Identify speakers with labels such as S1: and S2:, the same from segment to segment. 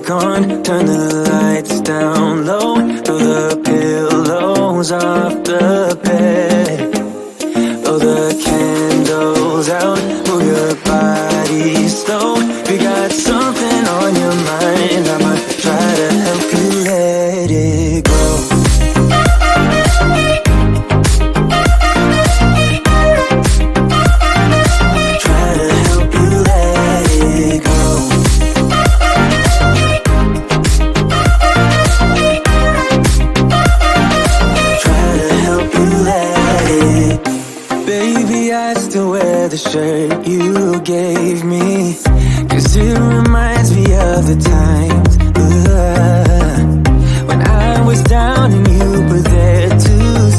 S1: music on, turn the lights down low, throw the pillows off the bed, blow the candles out, move your body slow. You got something on your mind, I'ma try to help you let it go. The shirt you gave me, 'cause it reminds me of the times when I was down and you were there to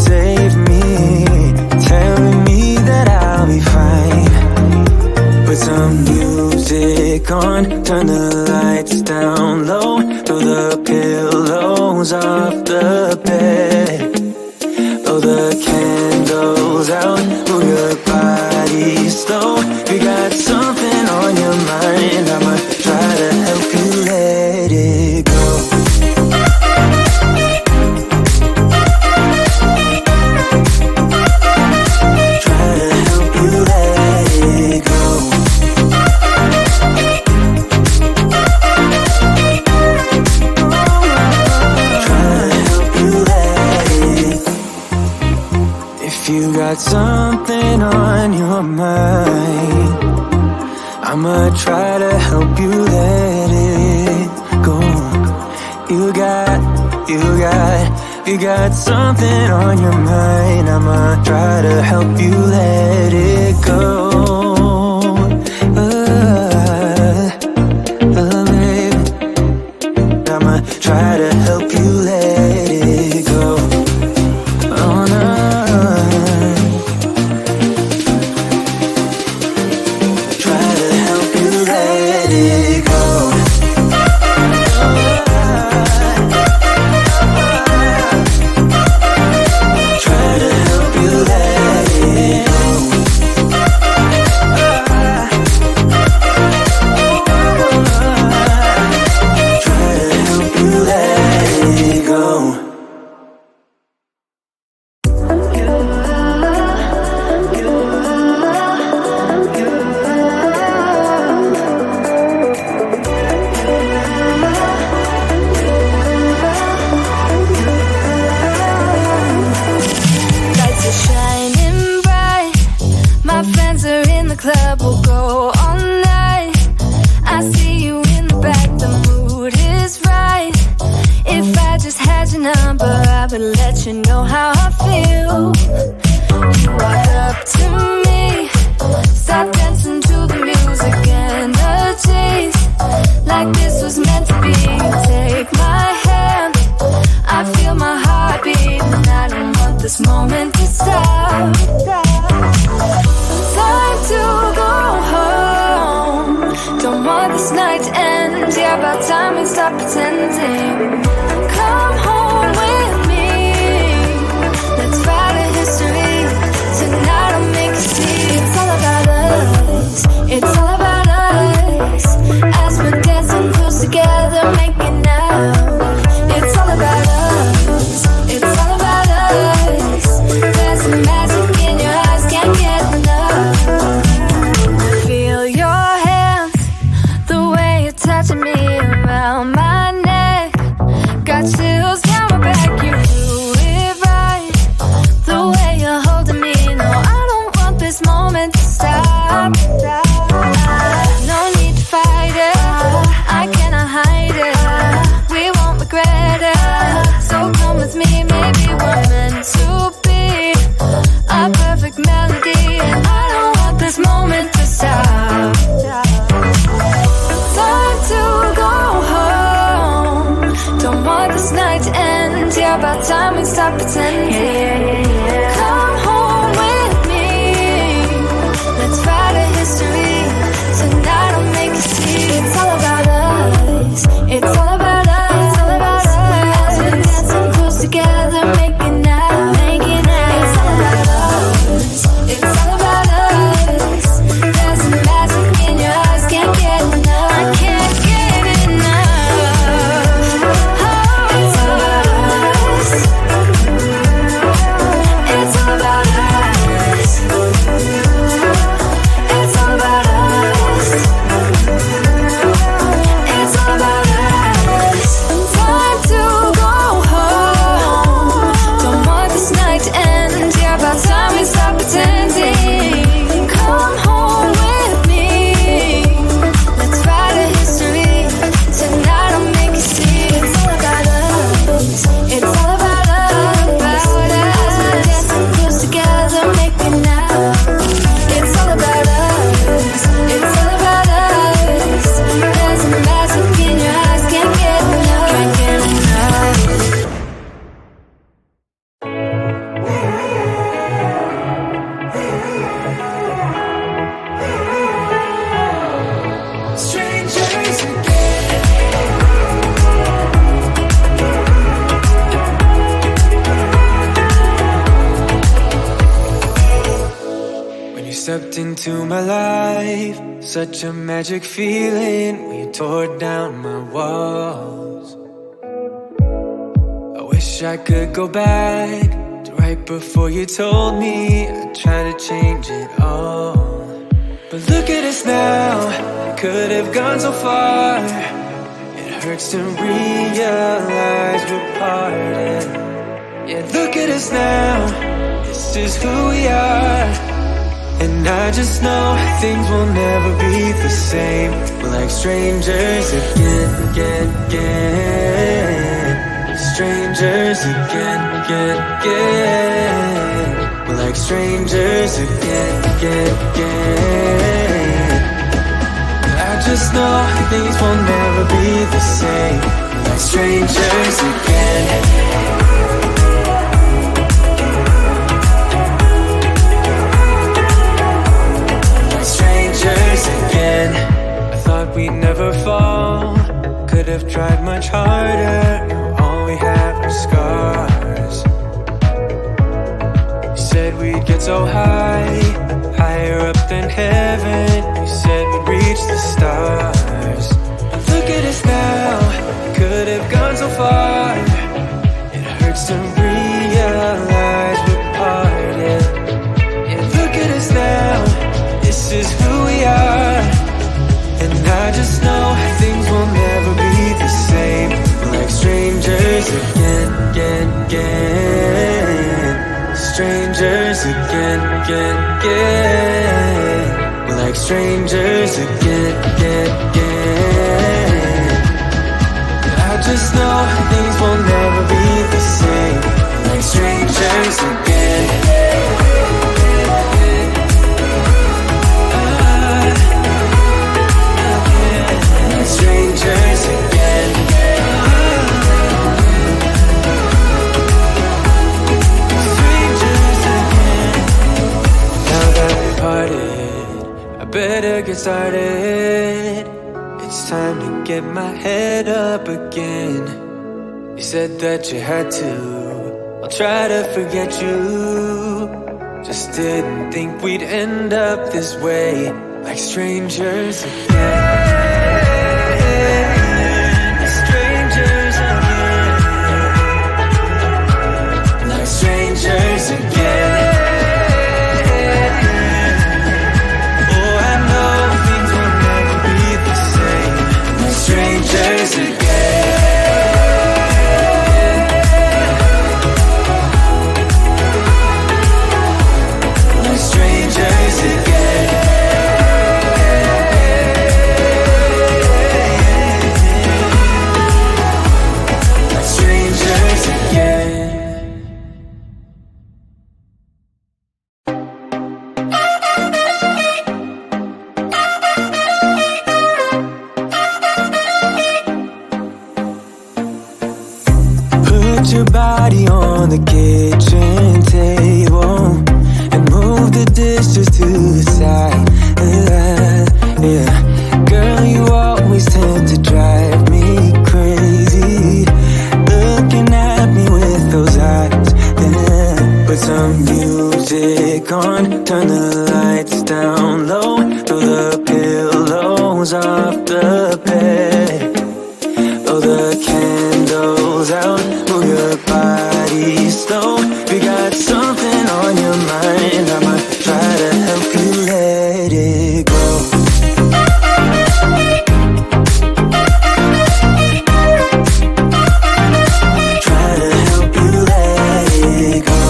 S1: save me, telling me that I'll be fine. Put some music on, turn the lights down low, throw the pillows off the bed, blow the candles out, move your body slow. You got something on your mind, I'ma try to help you let it go. Try to help you let it go. Try to help you let it go. If you got something on your mind, I'ma try to help you let it go. You got something on your mind, I'ma try to help you let it go. Baby, I'ma try to help you let it go. Oh no.
S2: There's magic in your eyes, can't get enough.
S1: stepped into my life, such a magic feeling when you tore down my walls. I wish I could go back to right before you told me I'd try to change it all. But look at us now, we could have gone so far. It hurts to realize we're parted. Yeah, look at us now, this is who we are. And I just know things will never be the same. We're like strangers again. Strangers again. We're like strangers again. I just know things will never be the same. We're like strangers again. Again, I thought we'd never fall. Could have tried much harder. Now all we have are scars. You said we'd get so high, higher up than heaven. You said we'd reach the stars. But look at us now, could have gone so far. It hurts to realize we're parted. Yeah, look at us now, this is who we are. And I just know things will never be the same. We're like strangers again. Strangers again. We're like strangers again. I just know things will never be the same. We're like strangers again. Strangers again. Strangers again. Now that we parted, I better get started. It's time to get my head up again. You said that you had to, I'll try to forget you. Just didn't think we'd end up this way, like strangers again. Strangers again. Oh, I know things will never be the same. We're strangers again. We're strangers again. We're strangers again. Put your body on the kitchen table and move the dishes to the side. Yeah, girl, you always tend to drive me crazy, looking at me with those eyes. Yeah, put some music on, turn the lights down low, throw the pillows off the bed, blow the candles out, move your body slow. You got something on your mind, I'ma try to help you let it go. Try to help you let it go.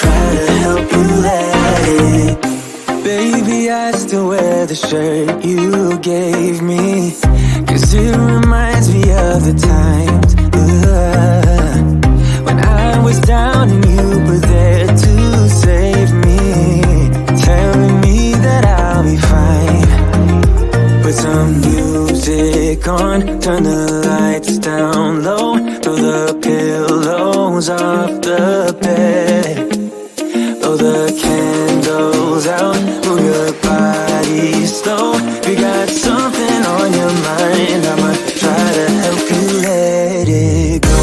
S1: Try to help you let it. Baby, I still wear the shirt you gave me, 'cause it reminds me of the times when I was down and you were there to save me, telling me that I'll be fine. Put some music on, turn the lights down low, throw the pillows off the bed, blow the candles out, move your body slow. You got something on your mind, I'ma try to help you let it go.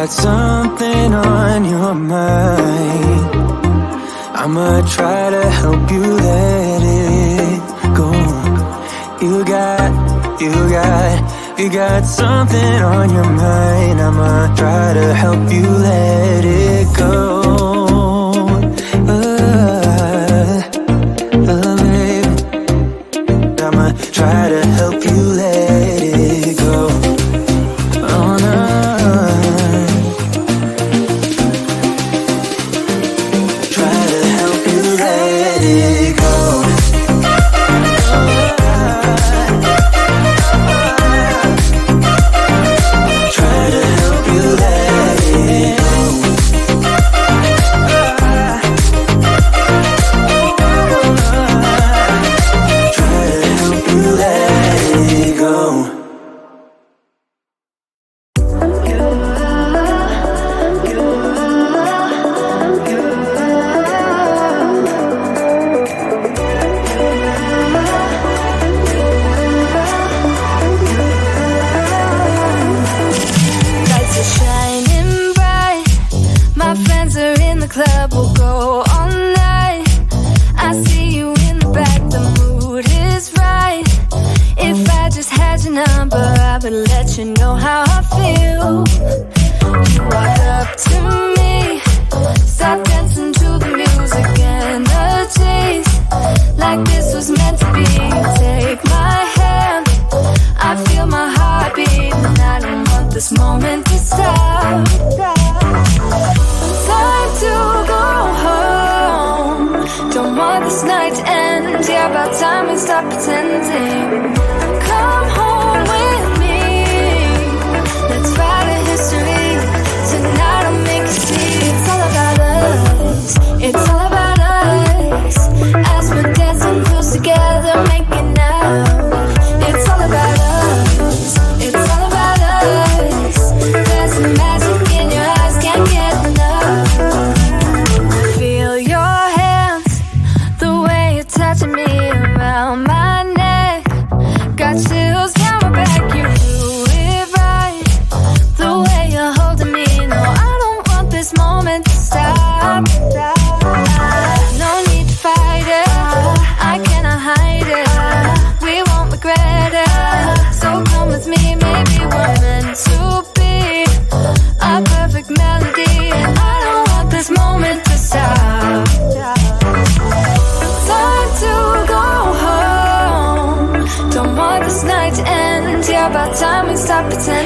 S1: got something on your mind, I'ma try to help you let it go. You got something on your mind, I'ma try to help you let it go. Baby, I'ma try to help you let it go. Oh no, try to help you let it go.
S2: About time we stop pretending.